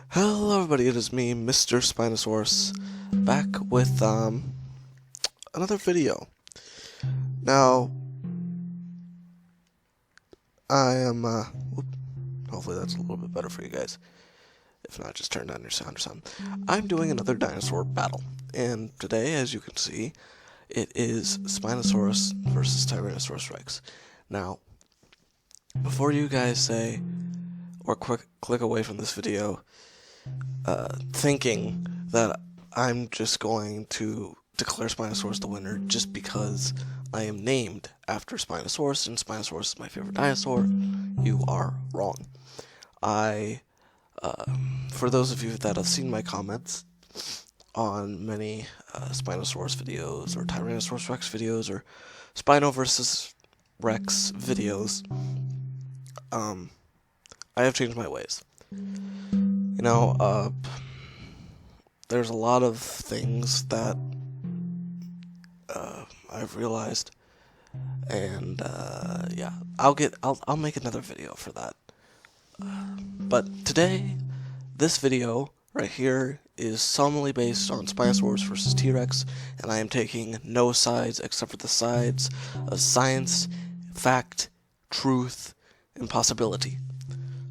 Hello everybody, it is me, Mr.Spinosaurus, back with another video. Now, I am, hopefully that's a little bit better for you guys. If not, just turn down your sound or something. I'm doing another dinosaur battle, and today, as you can see, it is Spinosaurus versus Tyrannosaurus Rex. Now, before you guys say, or click away from this video, thinking that I'm just going to declare Spinosaurus the winner just because I am named after Spinosaurus and Spinosaurus is my favorite dinosaur, you are wrong. For those of you that have seen my comments on many Spinosaurus videos or Tyrannosaurus Rex videos or Spino versus Rex videos, I have changed my ways. You know, there's a lot of things that I've realized, and yeah, I'll make another video for that. But today, this video right here is solemnly based on Spinosaurus versus T-Rex, and I am taking no sides except for the sides of science, fact, truth, and possibility.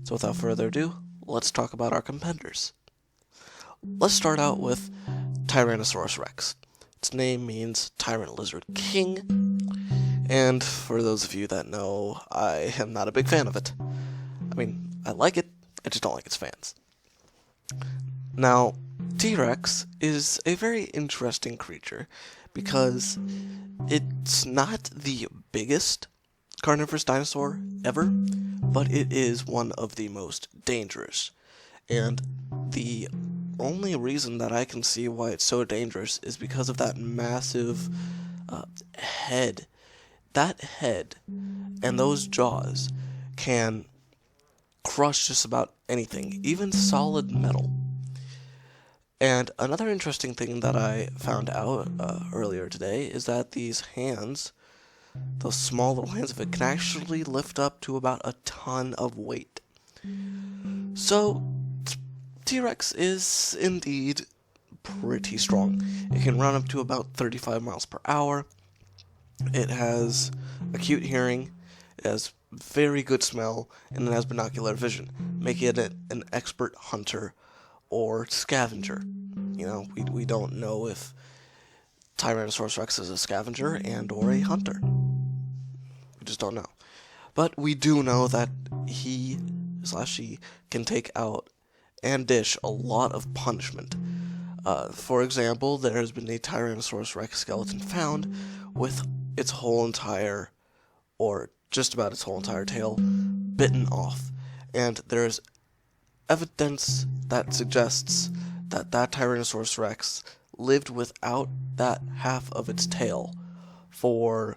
So without further ado, let's talk about our competitors. Let's start out with Tyrannosaurus Rex. Its name means Tyrant Lizard King, and for those of you that know, I am not a big fan of it. I mean, I like it, I just don't like its fans. Now, T-Rex is a very interesting creature because it's not the biggest carnivorous dinosaur ever, but it is one of the most dangerous. And the only reason that I can see why it's so dangerous is because of that massive head. That head and those jaws can crush just about anything, even solid metal. And another interesting thing that I found out earlier today is that these hands, those small little hands of it, can actually lift up to about a ton of weight. So, T-Rex is indeed pretty strong. It can run up to about 35 miles per hour. It has acute hearing. It has very good smell, and it has binocular vision, making it an expert hunter or scavenger. You know, we don't know if Tyrannosaurus Rex is a scavenger and or a hunter. We just don't know. But we do know that he/she can take out and dish a lot of punishment. For example, there has been a Tyrannosaurus Rex skeleton found with its whole entire, or just about its whole entire tail, bitten off. And there's evidence that suggests that that Tyrannosaurus Rex lived without that half of its tail for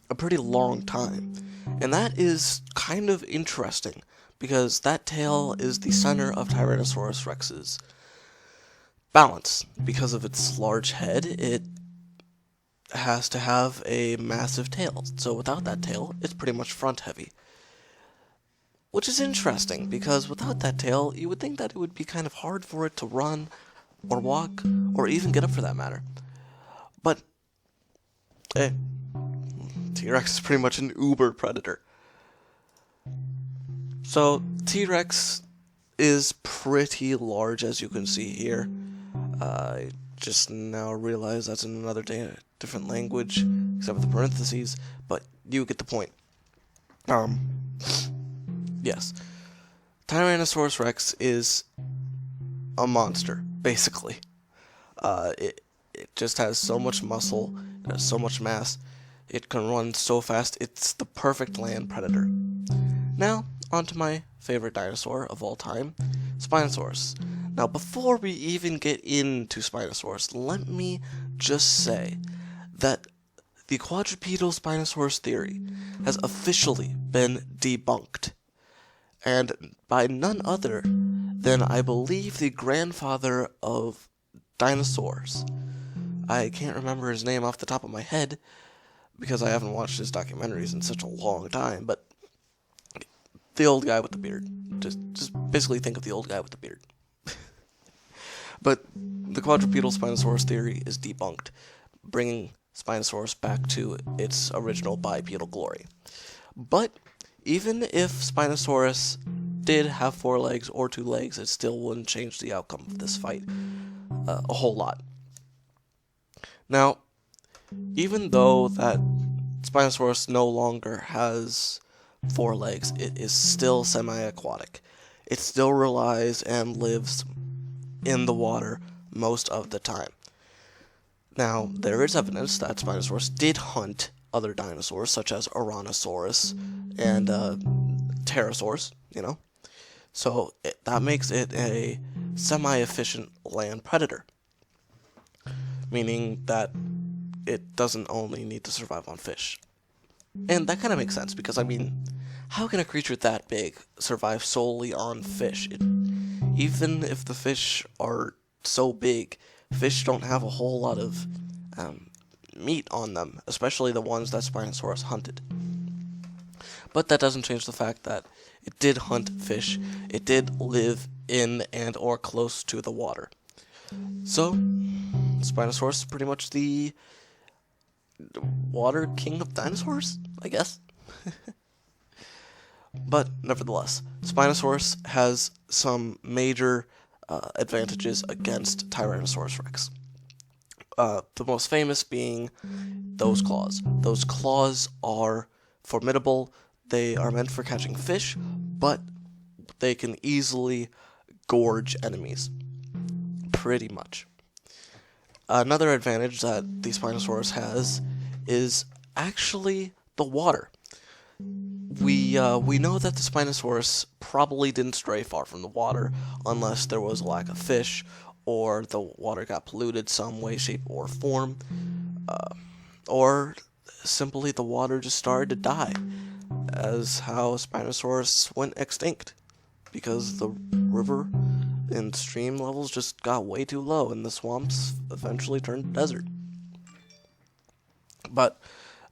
a pretty long time. And that is kind of interesting, because that tail is the center of Tyrannosaurus Rex's balance. Because of its large head, it has to have a massive tail. So without that tail, it's pretty much front heavy. Which is interesting, because without that tail, you would think that it would be kind of hard for it to run, or walk, or even get up for that matter. But, hey, T-Rex is pretty much an uber predator. So, T-Rex is pretty large, as you can see here. I just now realized that's in another different language, except for the parentheses, but you get the point. Yes. Tyrannosaurus Rex is a monster, basically. It just has so much muscle, it has so much mass, it can run so fast, it's the perfect land predator. Now, on to my favorite dinosaur of all time, Spinosaurus. Now, before we even get into Spinosaurus, let me just say that the quadrupedal Spinosaurus theory has officially been debunked. And by none other than, I believe, the grandfather of dinosaurs. I can't remember his name off the top of my head, because I haven't watched his documentaries in such a long time, but the old guy with the beard. Just basically think of the old guy with the beard. But the quadrupedal Spinosaurus theory is debunked, bringing Spinosaurus back to its original bipedal glory. But even if Spinosaurus did have 4 legs or 2 legs, it still wouldn't change the outcome of this fight a whole lot. Now, even though that Spinosaurus no longer has 4 legs, it is still semi-aquatic. It still relies and lives in the water most of the time. Now, there is evidence that Spinosaurus did hunt other dinosaurs, such as Tyrannosaurus and Pterosaurus, So that makes it a semi-efficient land predator, meaning that it doesn't only need to survive on fish. And that kind of makes sense, because, how can a creature that big survive solely on fish? Even if the fish are so big, fish don't have a whole lot of meat on them, especially the ones that Spinosaurus hunted. But that doesn't change the fact that it did hunt fish. It did live in and or close to the water. So, Spinosaurus is pretty much the water king of dinosaurs, I guess. But, nevertheless, Spinosaurus has some major advantages against Tyrannosaurus Rex. The most famous being those claws. Those claws are formidable. They are meant for catching fish, but they can easily gorge enemies. Pretty much. Another advantage that the Spinosaurus has is actually the water. We know that the Spinosaurus probably didn't stray far from the water unless there was a lack of fish or the water got polluted some way, shape, or form, or simply the water just started to die, as how Spinosaurus went extinct, because the river and stream levels just got way too low and the swamps eventually turned to desert. But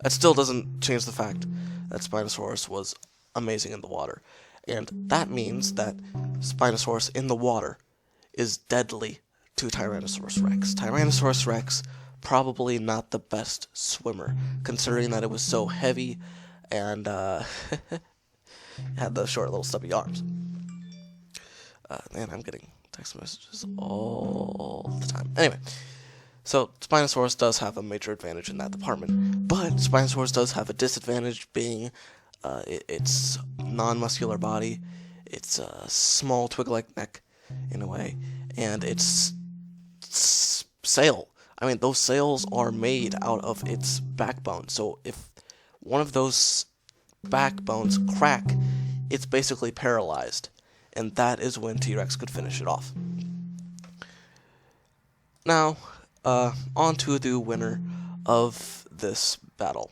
that still doesn't change the fact that Spinosaurus was amazing in the water, and that means that Spinosaurus in the water is deadly to Tyrannosaurus Rex. Tyrannosaurus Rex, probably not the best swimmer, considering that it was so heavy and had the short little stubby arms. And I'm getting text messages all the time. Anyway, so Spinosaurus does have a major advantage in that department, but Spinosaurus does have a disadvantage, being its non-muscular body, its small twig-like neck, in a way, and its sail. Those sails are made out of its backbone, so if one of those backbones crack, it's basically paralyzed, and that is when T-Rex could finish it off. Now, on to the winner of this battle.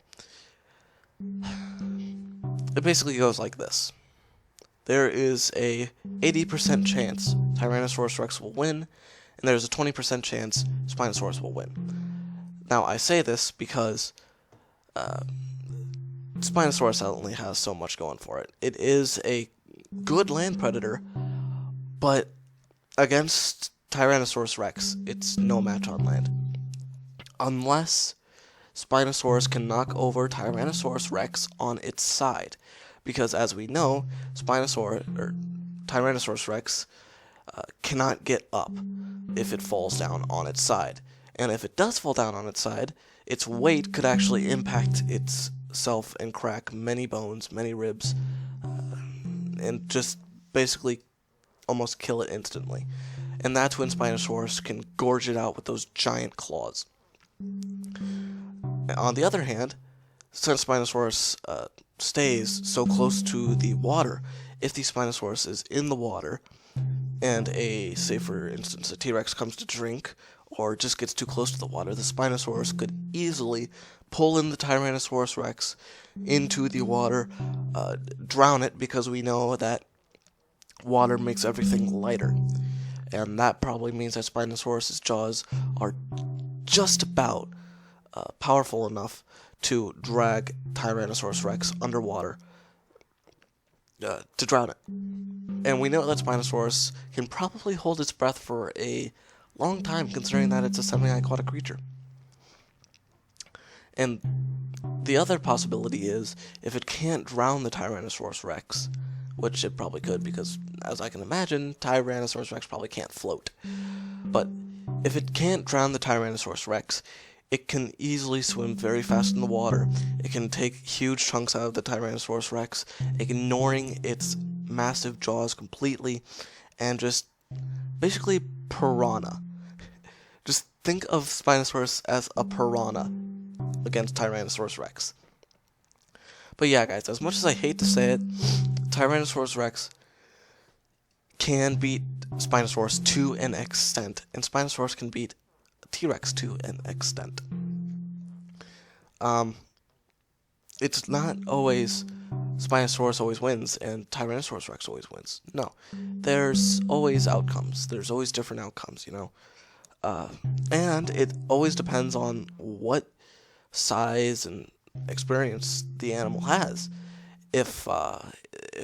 It basically goes like this. There is a 80% chance Tyrannosaurus Rex will win, and there's a 20% chance Spinosaurus will win. Now, I say this because Spinosaurus only has so much going for it. It is a good land predator, but against Tyrannosaurus Rex, it's no match on land. Unless Spinosaurus can knock over Tyrannosaurus Rex on its side. Because as we know, Tyrannosaurus Rex cannot get up if it falls down on its side. And if it does fall down on its side, its weight could actually impact itself and crack many bones, many ribs, and just basically almost kill it instantly. And that's when Spinosaurus can gorge it out with those giant claws. On the other hand, since Spinosaurus stays so close to the water, if the Spinosaurus is in the water, and say for instance a T-Rex comes to drink, or just gets too close to the water, the Spinosaurus could easily pull in the Tyrannosaurus Rex into the water, drown it, because we know that water makes everything lighter. And that probably means that Spinosaurus's jaws are just about powerful enough to drag Tyrannosaurus Rex underwater to drown it. And we know that Spinosaurus can probably hold its breath for a long time, considering that it's a semi-aquatic creature. And the other possibility is, if it can't drown the Tyrannosaurus Rex, which it probably could, because, as I can imagine, Tyrannosaurus Rex probably can't float. But if it can't drown the Tyrannosaurus Rex, it can easily swim very fast in the water. It can take huge chunks out of the Tyrannosaurus Rex, ignoring its massive jaws completely, and just basically piranha. Just think of Spinosaurus as a piranha against Tyrannosaurus Rex. But yeah, guys, as much as I hate to say it, Tyrannosaurus Rex can beat Spinosaurus to an extent, and Spinosaurus can beat T-Rex to an extent. It's not always Spinosaurus always wins and Tyrannosaurus Rex always wins. No, there's always outcomes. There's always different outcomes, you know. And it always depends on what size and experience the animal has. If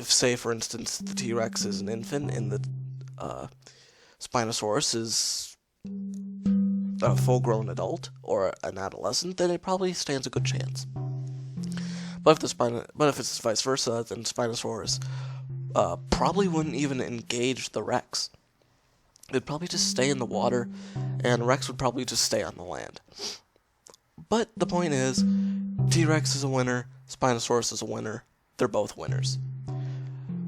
say, for instance, the T-Rex is an infant and the Spinosaurus is a full-grown adult or an adolescent, then it probably stands a good chance. But if it's vice versa, then Spinosaurus probably wouldn't even engage the Rex. It'd probably just stay in the water, and Rex would probably just stay on the land. But the point is, T-Rex is a winner, Spinosaurus is a winner. They're both winners.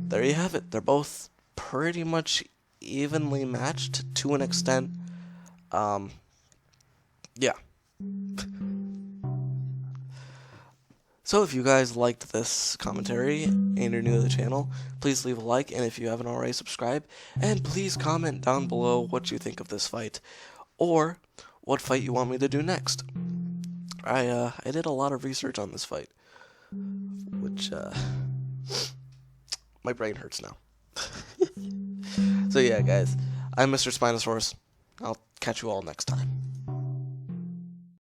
There you have it. They're both pretty much evenly matched to an extent. Yeah. So if you guys liked this commentary and you're new to the channel, please leave a like, and if you haven't already, subscribe, and please comment down below what you think of this fight, or what fight you want me to do next. I did a lot of research on this fight, which, my brain hurts now. So yeah, guys, I'm Mr. Spinosaurus. I'll catch you all next time.